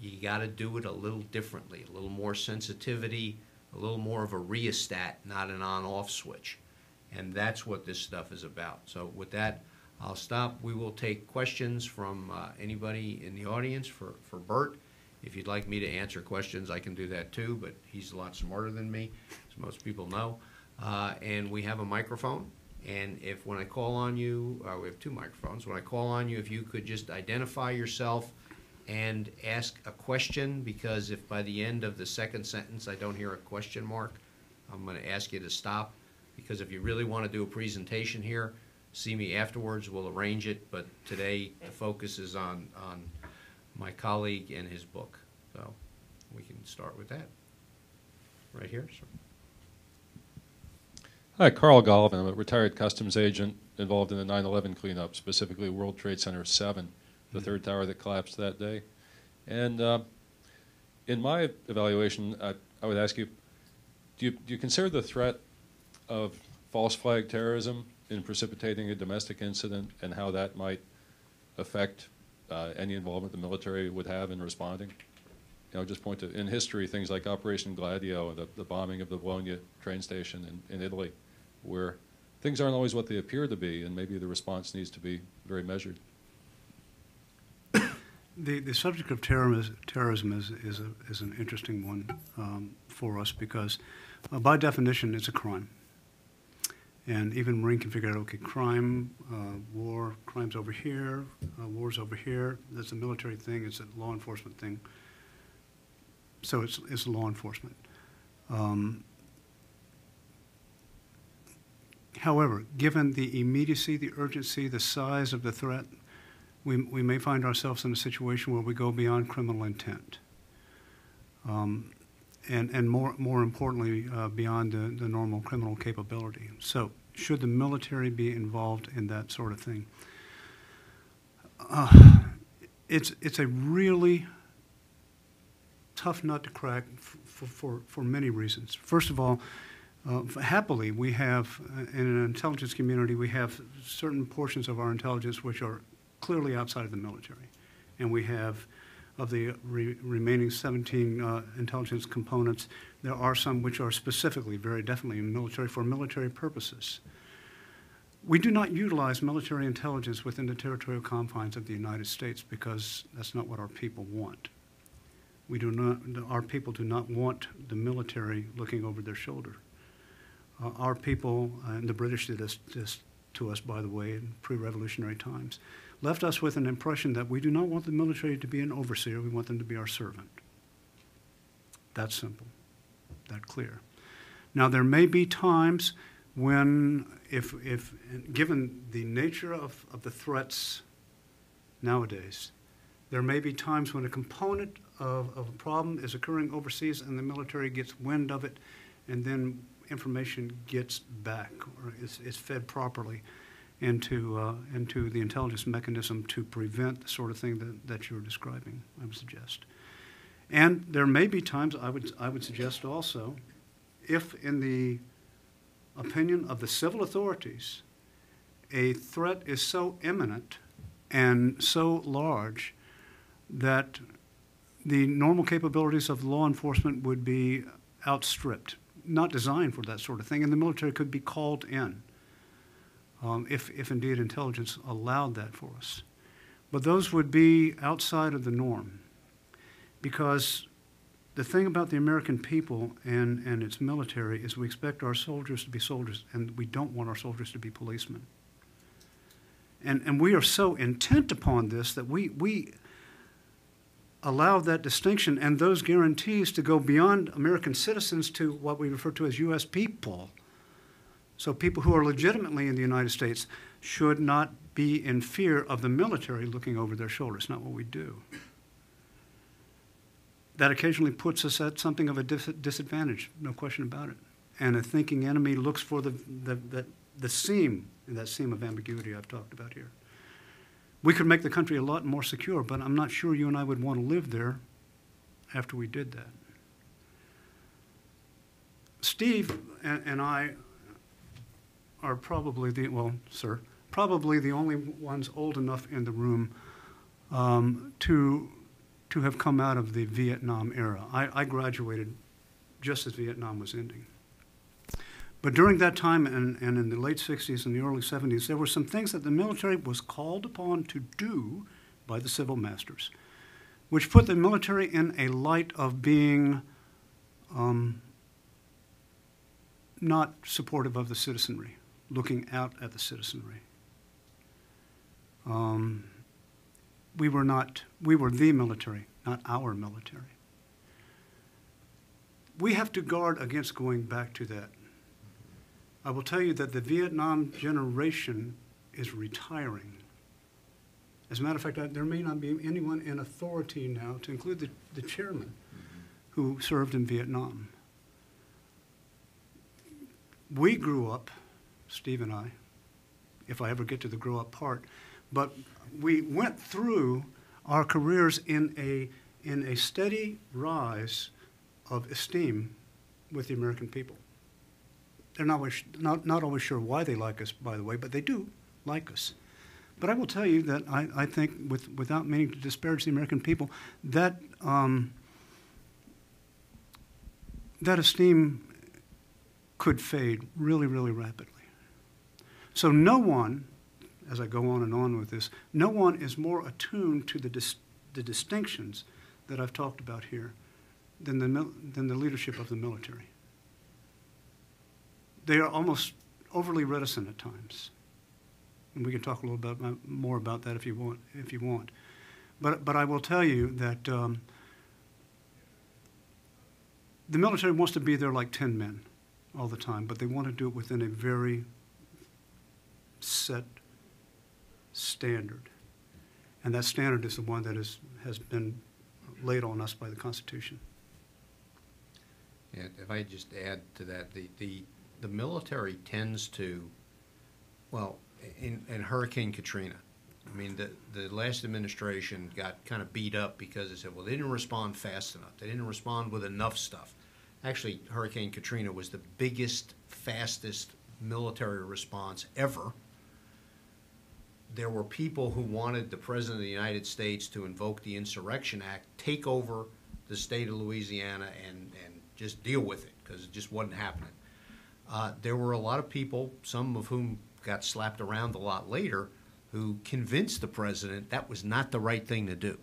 You got to do it a little differently, a little more sensitivity, a little more of a rheostat, not an on-off switch. And that's what this stuff is about. So with that, I'll stop. We will take questions from anybody in the audience for Bert. If you'd like me to answer questions, I can do that too, but he's a lot smarter than me, as most people know. And we have a microphone. And if when I call on you, we have two microphones. When I call on you, if you could just identify yourself and ask a question, because if by the end of the second sentence I don't hear a question mark, I'm going to ask you to stop. Because if you really want to do a presentation here, see me afterwards. We'll arrange it. But today the focus is on my colleague and his book. So we can start with that. Right here, sir. Hi, Carl Galvin. I'm a retired customs agent involved in the 9/11 cleanup, specifically World Trade Center 7, the third tower that collapsed that day. And in my evaluation, I would ask you, do you consider the threat of false flag terrorism in precipitating a domestic incident and how that might affect any involvement the military would have in responding? You know, just point to, in history, things like Operation Gladio and the bombing of the Bologna train station in Italy, where things aren't always what they appear to be, and maybe the response needs to be very measured. The subject of terrorism is an interesting one for us because, by definition, it's a crime. And even Marine can figure out, okay, crime, war, crime's over here, war's over here. That's a military thing. It's a law enforcement thing. So it's law enforcement. However, given the immediacy, the urgency, the size of the threat, we may find ourselves in a situation where we go beyond criminal intent. And more importantly, beyond the normal criminal capability. So should the military be involved in that sort of thing? It's a really tough nut to crack for many reasons. First of all, happily, we have, in an intelligence community, we have certain portions of our intelligence which are clearly outside of the military. And we have, of the remaining 17 intelligence components, there are some which are specifically, very definitely military, for military purposes. We do not utilize military intelligence within the territorial confines of the United States because that's not what our people want. Our people do not want the military looking over their shoulder. Our people, and the British did this to us, by the way, in pre-revolutionary times, left us with an impression that we do not want the military to be an overseer, we want them to be our servant. That simple, that clear. Now, there may be times when, if given the nature of the threats nowadays, there may be times when a component of a problem is occurring overseas and the military gets wind of it, and then information gets back or is fed properly into the intelligence mechanism to prevent the sort of thing that you're describing, I would suggest. And there may be times, I would suggest also, if in the opinion of the civil authorities, a threat is so imminent and so large that the normal capabilities of law enforcement would be outstripped, not designed for that sort of thing, and the military could be called in if indeed intelligence allowed that for us. But those would be outside of the norm, because the thing about the American people and its military is we expect our soldiers to be soldiers, and we don't want our soldiers to be policemen. And we are so intent upon this that we allow that distinction and those guarantees to go beyond American citizens to what we refer to as U.S. people. So people who are legitimately in the United States should not be in fear of the military looking over their shoulders. Not what we do. That occasionally puts us at something of a disadvantage, no question about it. And a thinking enemy looks for the seam, that seam of ambiguity I've talked about here. We could make the country a lot more secure, but I'm not sure you and I would want to live there after we did that. Steve and I are probably probably the only ones old enough in the room to have come out of the Vietnam era. I graduated just as Vietnam was ending. But during that time and in the late 60s and the early 70s, there were some things that the military was called upon to do by the civil masters, which put the military in a light of being not supportive of the citizenry, looking out at the citizenry. We were the military, not our military. We have to guard against going back to that. I will tell you that the Vietnam generation is retiring. As a matter of fact, there may not be anyone in authority now, to include the chairman, who served in Vietnam. We grew up, Steve and I, if I ever get to the grow up part, but we went through our careers in a steady rise of esteem with the American people. They're not always sure why they like us, by the way, but they do like us. But I will tell you that I think, without meaning to disparage the American people, that that esteem could fade really, really rapidly. So no one, as I go on and on with this, no one is more attuned to the distinctions that I've talked about here than the leadership of the military. They are almost overly reticent at times, and we can talk a little bit more about that if you want. But I will tell you that the military wants to be there like 10 men all the time, but they want to do it within a very set standard, and that standard is the one that has been laid on us by the Constitution. Yeah, if I just add to that, the military tends to, well, in Hurricane Katrina, I mean, the last administration got kind of beat up because they said, well, they didn't respond fast enough. They didn't respond with enough stuff. Actually, Hurricane Katrina was the biggest, fastest military response ever. There were people who wanted the President of the United States to invoke the Insurrection Act, take over the state of Louisiana, and just deal with it, because it just wasn't happening. There were a lot of people, some of whom got slapped around a lot later, who convinced the president that was not the right thing to do,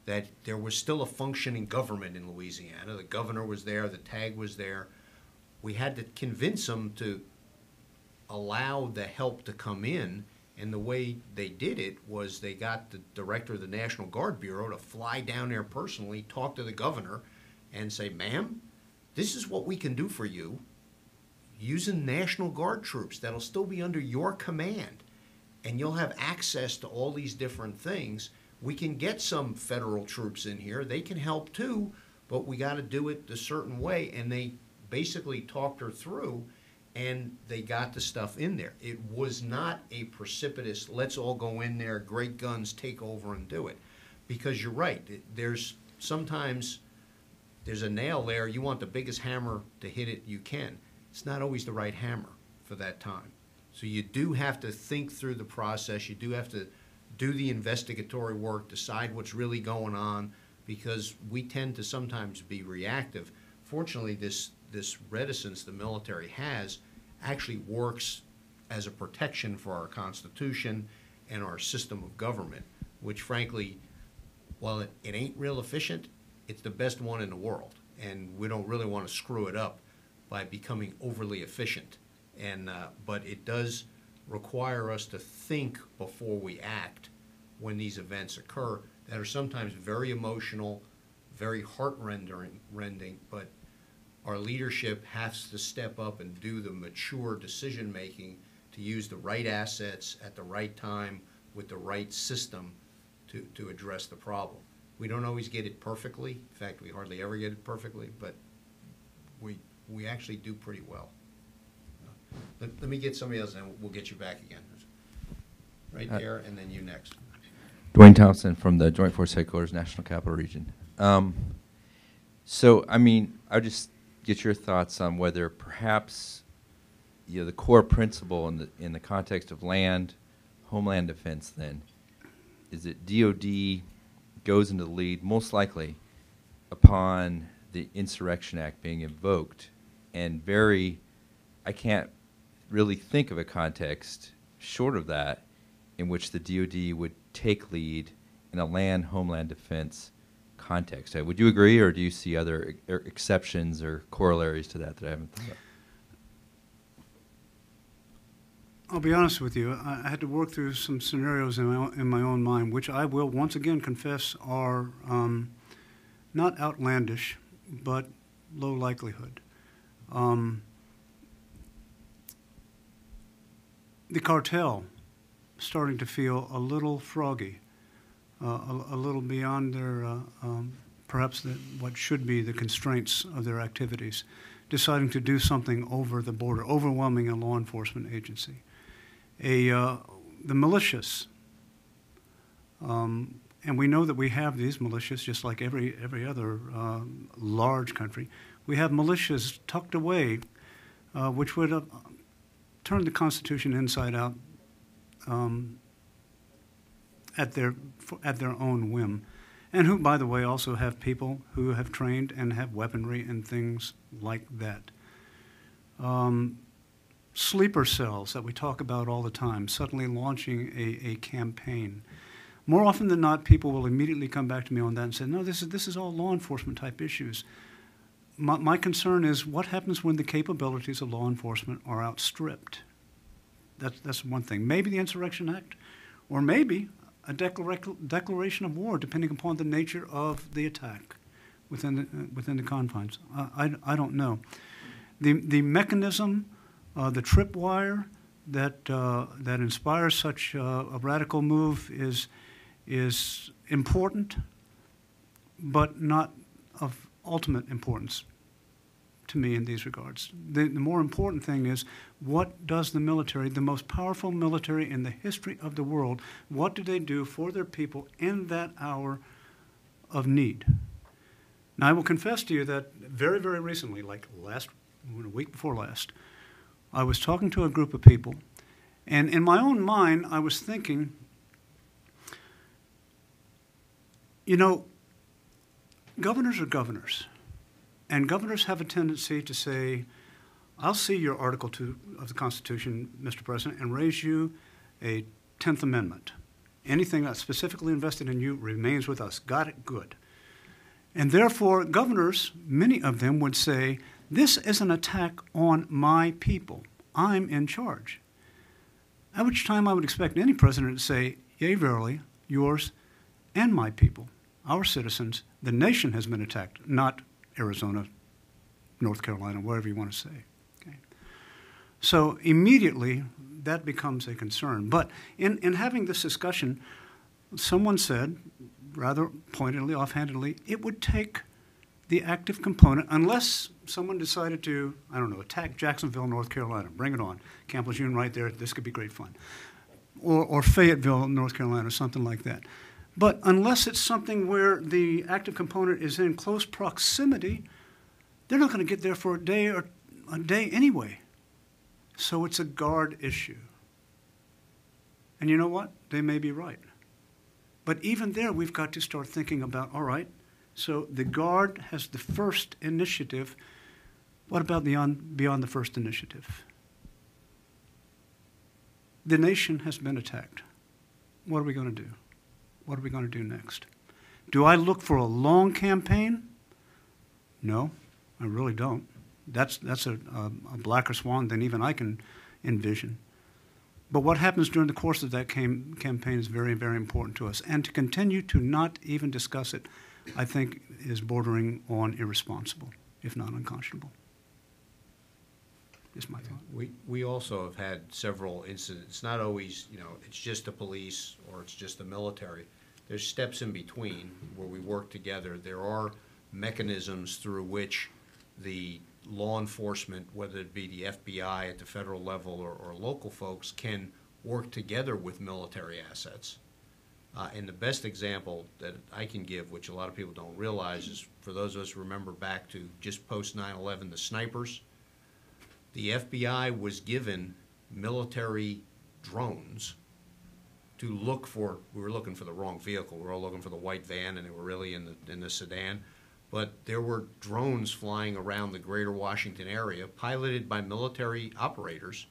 that there was still a functioning government in Louisiana. The governor was there, the tag was there. We had to convince them to allow the help to come in, and the way they did it was they got the director of the National Guard Bureau to fly down there personally, talk to the governor, and say, ma'am, this is what we can do for you using National Guard troops that'll still be under your command, and you'll have access to all these different things. We can get some federal troops in here. They can help too, but we got to do it a certain way. And they basically talked her through, and they got the stuff in there. It was not a precipitous, let's all go in there, great guns, take over and do it. Because you're right, sometimes there's a nail there. You want the biggest hammer to hit it you can. It's not always the right hammer for that time. So you do have to think through the process. You do have to do the investigatory work, decide what's really going on, because we tend to sometimes be reactive. Fortunately, this reticence the military has actually works as a protection for our Constitution and our system of government, which frankly, while it ain't real efficient, it's the best one in the world. And we don't really want to screw it up by becoming overly efficient. But it does require us to think before we act when these events occur that are sometimes very emotional, very heart-rending, but our leadership has to step up and do the mature decision-making to use the right assets at the right time with the right system to address the problem. We don't always get it perfectly. In fact, we hardly ever get it perfectly, but we actually do pretty well. Let me get somebody else, and we'll get you back again. Right there, and then you next. Dwayne Thompson from the Joint Force Headquarters, National Capital Region. So, I mean, I'll just get your thoughts on whether perhaps, you know, the core principle in the context of Homeland Defense then, is that DOD goes into the lead most likely upon the Insurrection Act being invoked, and I can't really think of a context short of that in which the DOD would take lead in a Homeland Defense context. Would you agree, or do you see other exceptions or corollaries to that I haven't thought of? I'll be honest with you. I had to work through some scenarios in my own mind, which I will once again confess are not outlandish, but low likelihood. The cartel starting to feel a little froggy, a little beyond their perhaps what should be the constraints of their activities, deciding to do something over the border, overwhelming a law enforcement agency. The militias, and we know that we have these militias just like every other large country. We have militias tucked away, which would turn the Constitution inside out at their own whim, and who, by the way, also have people who have trained and have weaponry and things like that. Sleeper cells that we talk about all the time, suddenly launching a campaign. More often than not, people will immediately come back to me on that and say, no, this is all law enforcement type issues. My concern is what happens when the capabilities of law enforcement are outstripped. That's one thing. Maybe the Insurrection Act, or maybe a declaration of war, depending upon the nature of the attack within the confines. I don't know. The mechanism, the tripwire that inspires such a radical move is important, but not of ultimate importance to me in these regards. The more important thing is, what does the military, the most powerful military in the history of the world, what do they do for their people in that hour of need? Now, I will confess to you that very, very recently, like a week before last, I was talking to a group of people, and in my own mind, I was thinking, you know, governors are governors. And governors have a tendency to say, I'll see your Article 2 of the Constitution, Mr. President, and raise you a 10th Amendment. Anything that's specifically invested in you remains with us. Got it? Good. And therefore, governors, many of them would say, this is an attack on my people. I'm in charge. At which time I would expect any president to say, yea, verily, yours and my people, our citizens, the nation has been attacked, not Arizona, North Carolina, wherever you want to say. Okay. So immediately, that becomes a concern. But in having this discussion, someone said, rather pointedly, offhandedly, it would take the active component, unless someone decided to, I don't know, attack Jacksonville, North Carolina. Bring it on. Camp Lejeune right there. This could be great fun. Or Fayetteville, North Carolina, or something like that. But unless it's something where the active component is in close proximity, they're not going to get there for a day anyway. So it's a guard issue. And you know what? They may be right. But even there, we've got to start thinking about, all right, so the guard has the first initiative. What about beyond the first initiative? The nation has been attacked. What are we going to do? What are we going to do next? Do I look for a long campaign? No, I really don't. That's a blacker swan than even I can envision. But what happens during the course of that campaign is very, very important to us. And to continue to not even discuss it, I think, is bordering on irresponsible, if not unconscionable. Is my thought. We also have had several incidents. It's not always, it's just the police or it's just the military. There's steps in between where we work together. There are mechanisms through which the law enforcement, whether it be the FBI at the federal level or local folks, can work together with military assets. And the best example that I can give, which a lot of people don't realize, is for those of us who remember back to just post 9/11, the snipers. The FBI was given military drones to look for. We were looking for the wrong vehicle. We were all looking for the white van, and they were really in the sedan. But there were drones flying around the greater Washington area, piloted by military operators,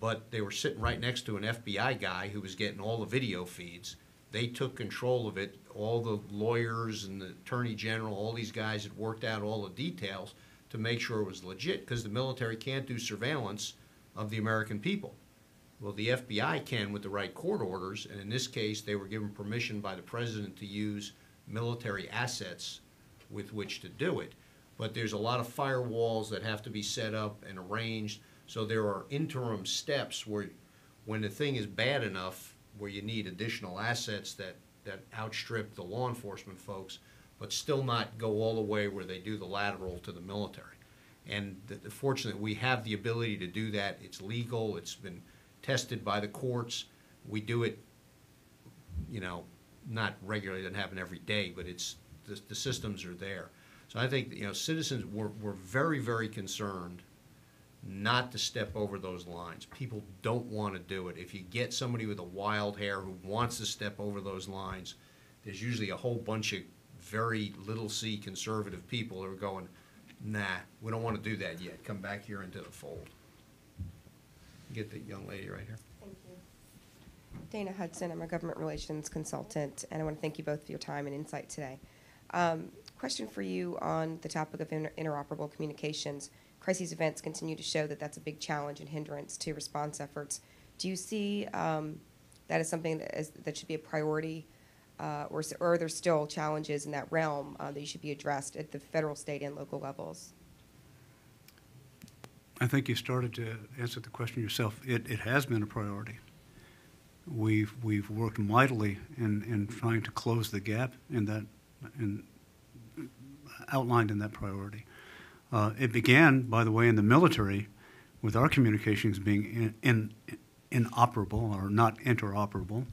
but they were sitting right next to an FBI guy who was getting all the video feeds. They took control of it. All the lawyers and the attorney general, all these guys had worked out all the details to make sure it was legit, because the military can't do surveillance of the American people. Well, the FBI can with the right court orders, and in this case, they were given permission by the president to use military assets with which to do it. But there's a lot of firewalls that have to be set up and arranged, so there are interim steps where, when the thing is bad enough, where you need additional assets that outstrip the law enforcement folks, but still not go all the way where they do the lateral to the military. And fortunately, we have the ability to do that. It's legal. It's been tested by the courts. We do it, not regularly. It doesn't happen every day, but the systems are there. So I think, citizens were very, very concerned not to step over those lines. People don't want to do it. If you get somebody with a wild hair who wants to step over those lines, there's usually a whole bunch of very little c conservative people who are going, nah, we don't want to do that yet. Come back here into the fold. Get the young lady right here. Thank you. Dana Hudson, I'm a government relations consultant, and I want to thank you both for your time and insight today. Question for you on the topic of interoperable communications. Crises events continue to show that that's a big challenge and hindrance to response efforts. Do you see that as something that should be a priority, or are there still challenges in that realm that should be addressed at the federal, state, and local levels? I think you started to answer the question yourself. It has been a priority. We've worked mightily in trying to close the gap outlined in that priority. It began, by the way, in the military, with our communications being inoperable or not interoperable.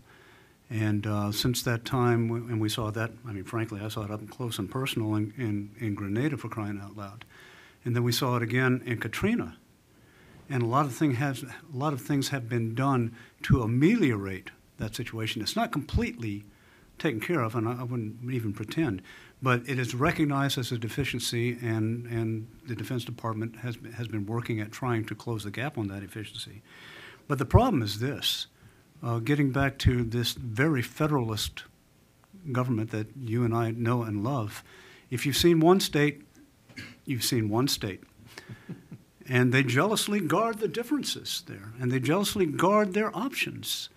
And since that time, and we saw that, frankly, I saw it up close and personal in Grenada, for crying out loud. And then we saw it again in Katrina. And a lot of things have been done to ameliorate that situation. It's not completely taken care of, and I wouldn't even pretend, but it is recognized as a deficiency, and the Defense Department has been working at trying to close the gap on that efficiency. But the problem is this, getting back to this very federalist government that you and I know and love, if you've seen one state, you've seen one state. And they jealously guard the differences there, and they jealously guard their options.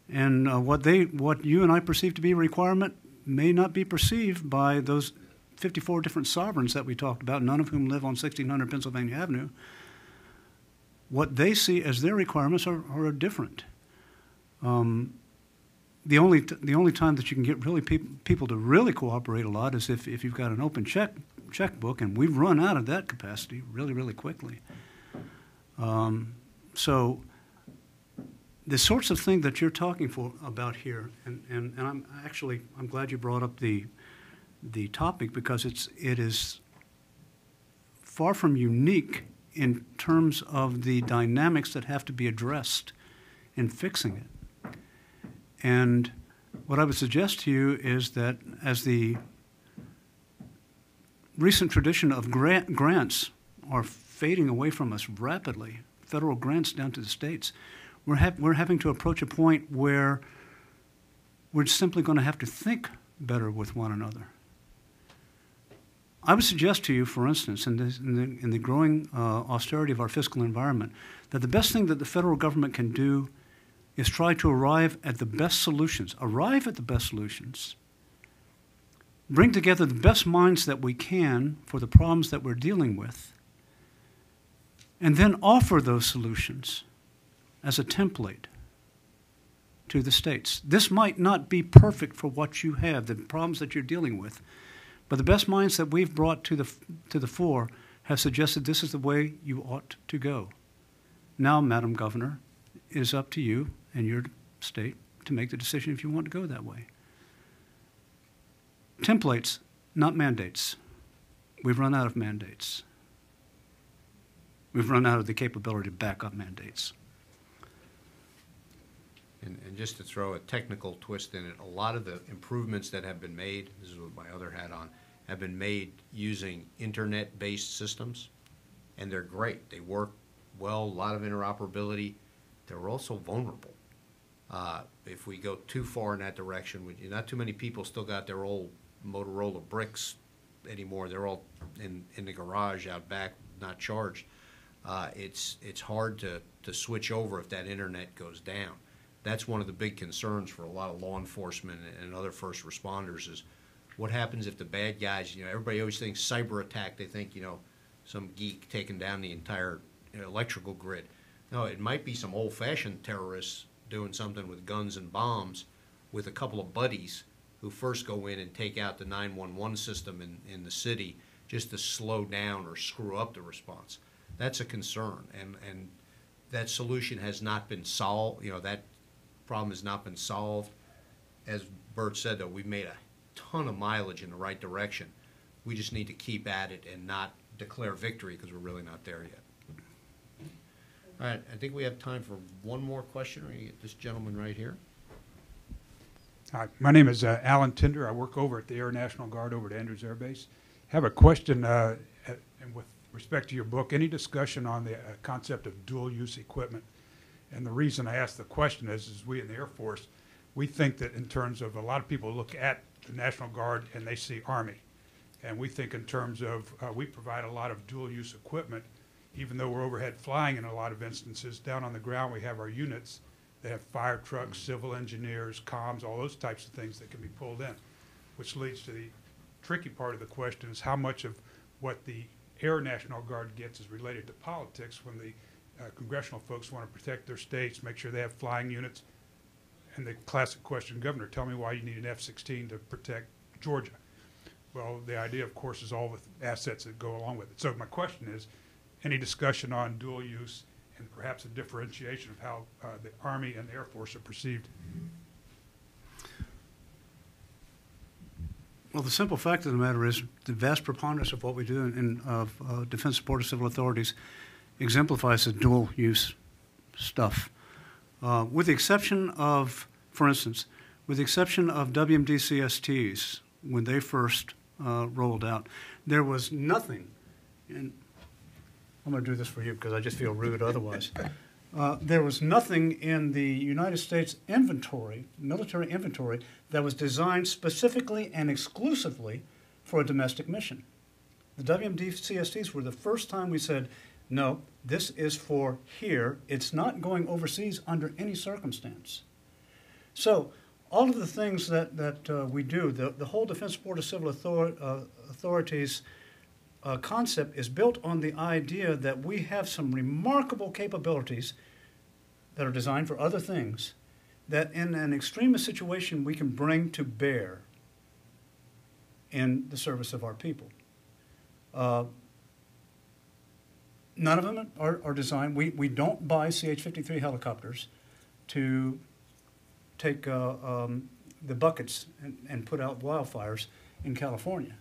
And what you and I perceive to be a requirement may not be perceived by those 54 different sovereigns that we talked about, none of whom live on 1600 Pennsylvania Avenue. What they see as their requirements are different. The only time that you can get really people to really cooperate a lot is if you've got an open checkbook, and we've run out of that capacity really, really quickly. So the sorts of things that you're talking about here, and I'm glad you brought up the topic, because it is far from unique in terms of the dynamics that have to be addressed in fixing it. And what I would suggest to you is that as the recent tradition of grants are fading away from us rapidly, federal grants down to the states, we're having to approach a point where we're simply going to have to think better with one another. I would suggest to you, for instance, in the growing austerity of our fiscal environment, that the best thing that the federal government can do is try to arrive at the best solutions. Bring together the best minds that we can for the problems that we're dealing with, and then offer those solutions as a template to the states. This might not be perfect for what you have, the problems that you're dealing with, but the best minds that we've brought to the fore have suggested this is the way you ought to go. Now, Madam Governor, it is up to you and your state to make the decision if you want to go that way. Templates, not mandates. We've run out of mandates. We've run out of the capability to back up mandates. And just to throw a technical twist in it, a lot of the improvements that have been made, this is with my other hat on, have been made using internet-based systems, and they're great. They work well, a lot of interoperability. They're also vulnerable. If we go too far in that direction, not too many people still got their old Motorola bricks anymore. They're all in the garage out back, not charged. It's hard to switch over if that internet goes down. That's one of the big concerns for a lot of law enforcement and other first responders is what happens if the bad guys, everybody always thinks cyber attack, they think, some geek taking down the entire electrical grid. No, it might be some old-fashioned terrorists doing something with guns and bombs with a couple of buddies who first go in and take out the 911 system in the city just to slow down or screw up the response. That's a concern, and that solution has not been solved. That problem has not been solved. As Bert said, though, we've made a ton of mileage in the right direction. We just need to keep at it and not declare victory because we're really not there yet. All right, I think we have time for one more question. We're going to get this gentleman right here. Hi, my name is Alan Tinder. I work over at the Air National Guard over at Andrews Air Base. Have a question and with respect to your book, any discussion on the concept of dual-use equipment? And the reason I ask the question is we in the Air Force, we think that in terms of a lot of people look at the National Guard and they see Army. And we think in terms of we provide a lot of dual-use equipment, even though we're overhead flying in a lot of instances. Down on the ground we have our units. They have fire trucks, civil engineers, comms, all those types of things that can be pulled in, which leads to the tricky part of the question is how much of what the Air National Guard gets is related to politics when the congressional folks want to protect their states, make sure they have flying units. And the classic question, Governor, tell me why you need an F-16 to protect Georgia. Well, the idea, of course, is all the assets that go along with it. So my question is, any discussion on dual use and perhaps a differentiation of how the Army and the Air Force are perceived? Well, the simple fact of the matter is the vast preponderance of what we do in defense support of civil authorities exemplifies the dual-use stuff. With the exception of, for instance, with the exception of WMD-CSTs, when they first rolled out, there was nothing, and I'm going to do this for you because I just feel rude otherwise. There was nothing in the United States inventory, military inventory, that was designed specifically and exclusively for a domestic mission. The WMD-CSTs were the first time we said, no, this is for here. It's not going overseas under any circumstance. So all of the things that we do, the whole Defense Support of Civil Authorities concept is built on the idea that we have some remarkable capabilities that are designed for other things that in an extremist situation we can bring to bear in the service of our people. None of them are designed. We don't buy CH-53 helicopters to take the buckets and put out wildfires in California.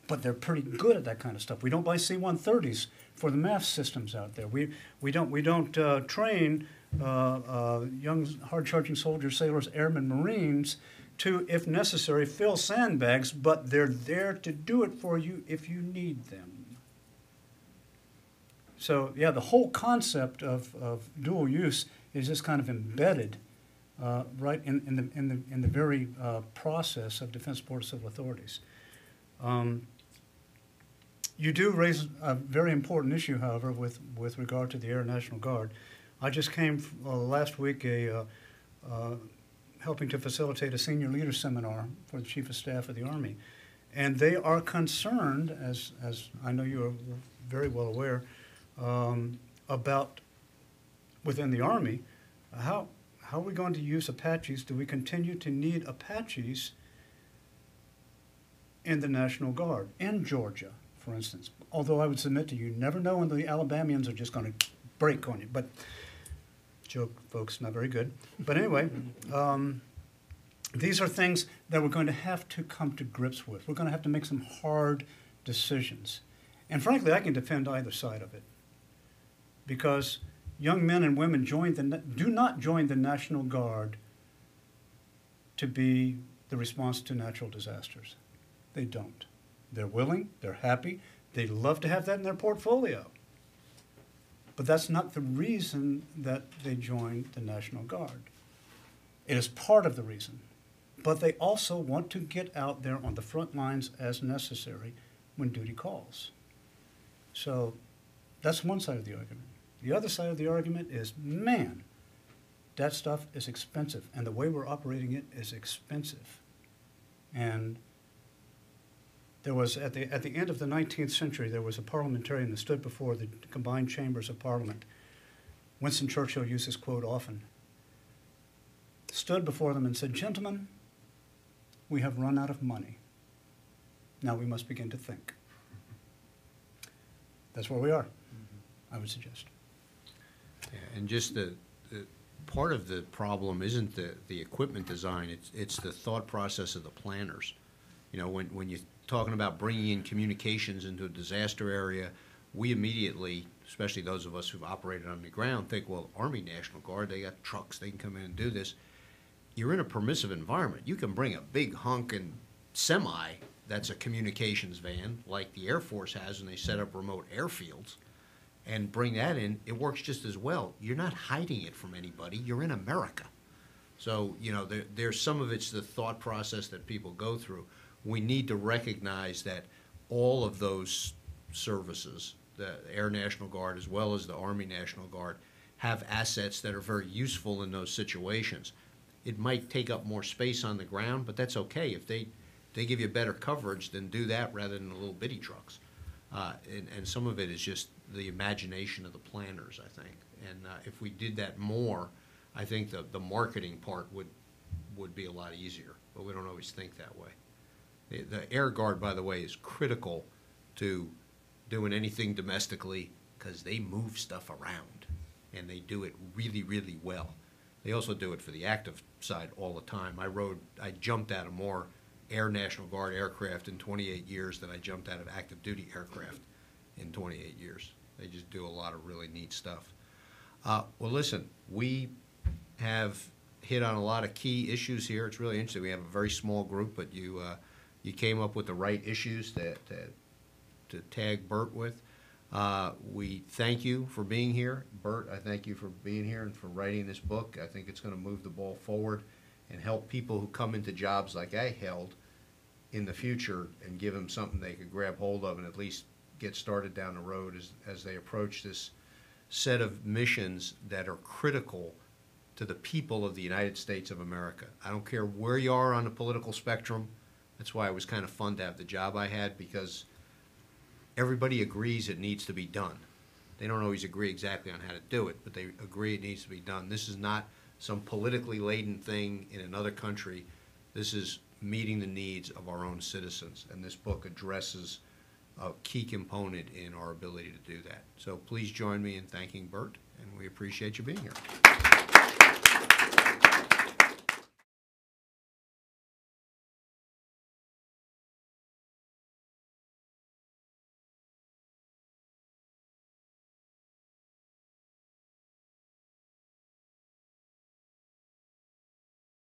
but they're pretty good at that kind of stuff. We don't buy C-130s for the math systems out there. We don't train young, hard-charging soldiers, sailors, airmen, Marines to, if necessary, fill sandbags, but they're there to do it for you if you need them. So, yeah, the whole concept of dual use is just kind of embedded right in the very process of Defense Board of Civil Authorities. You do raise a very important issue, however, with regard to the Air National Guard. I just came last week helping to facilitate a senior leader seminar for the Chief of Staff of the Army. And they are concerned, as I know you are very well aware, about within the Army, how are we going to use Apaches? Do we continue to need Apaches in the National Guard, in Georgia, for instance? Although I would submit to you, never know when the Alabamians are just going to break on you. But joke, folks, not very good. But anyway, these are things that we're going to have to come to grips with. We're going to have to make some hard decisions. And frankly, I can defend either side of it, because young men and women do not join the National Guard to be the response to natural disasters. They don't. They're willing, they're happy, they love to have that in their portfolio. But that's not the reason that they joined the National Guard. It is part of the reason. But they also want to get out there on the front lines as necessary when duty calls. So that's one side of the argument. The other side of the argument is, man, that stuff is expensive, and the way we're operating it is expensive. And there was, at the end of the 19th century, there was a parliamentarian that stood before the combined chambers of Parliament. Winston Churchill used this quote often. Stood before them and said, "Gentlemen, we have run out of money. Now we must begin to think." That's where we are, I would suggest. Yeah, and just the part of the problem isn't the equipment design, it's the thought process of the planners. You know, when you're talking about bringing in communications into a disaster area, we immediately, especially those of us who've operated on the ground, think, well, Army National Guard, they got trucks, they can come in and do this. You're in a permissive environment. You can bring a big honking semi that's a communications van, like the Air Force has when they set up remote airfields, and bring that in. It works just as well. You're not hiding it from anybody. You're in America. So, you know, there's some of it's the thought process that people go through. We need to recognize that all of those services, the Air National Guard as well as the Army National Guard, have assets that are very useful in those situations. It might take up more space on the ground, but that's okay. If they give you better coverage, then do that rather than the little bitty trucks. And some of it is just the imagination of the planners, I think. And if we did that more, I think the marketing part would be a lot easier, but we don't always think that way. The Air Guard, by the way, is critical to doing anything domestically because they move stuff around, and they do it really, really well. They also do it for the active side all the time. I jumped out of more Air National Guard aircraft in 28 years than I jumped out of active duty aircraft in 28 years. They just do a lot of really neat stuff. Well, listen, we have hit on a lot of key issues here. It's really interesting. We have a very small group, but you came up with the right issues to tag Bert with. We thank you for being here. Bert, I thank you for being here and for writing this book. I think it's going to move the ball forward and help people who come into jobs like I held in the future and give them something they could grab hold of and at least get started down the road as they approach this set of missions that are critical to the people of the United States of America. I don't care where you are on the political spectrum. That's why it was kind of fun to have the job I had, because everybody agrees it needs to be done. They don't always agree exactly on how to do it, but they agree it needs to be done. This is not some politically laden thing in another country. This is meeting the needs of our own citizens, and this book addresses a key component in our ability to do that. So please join me in thanking Bert, and we appreciate you being here.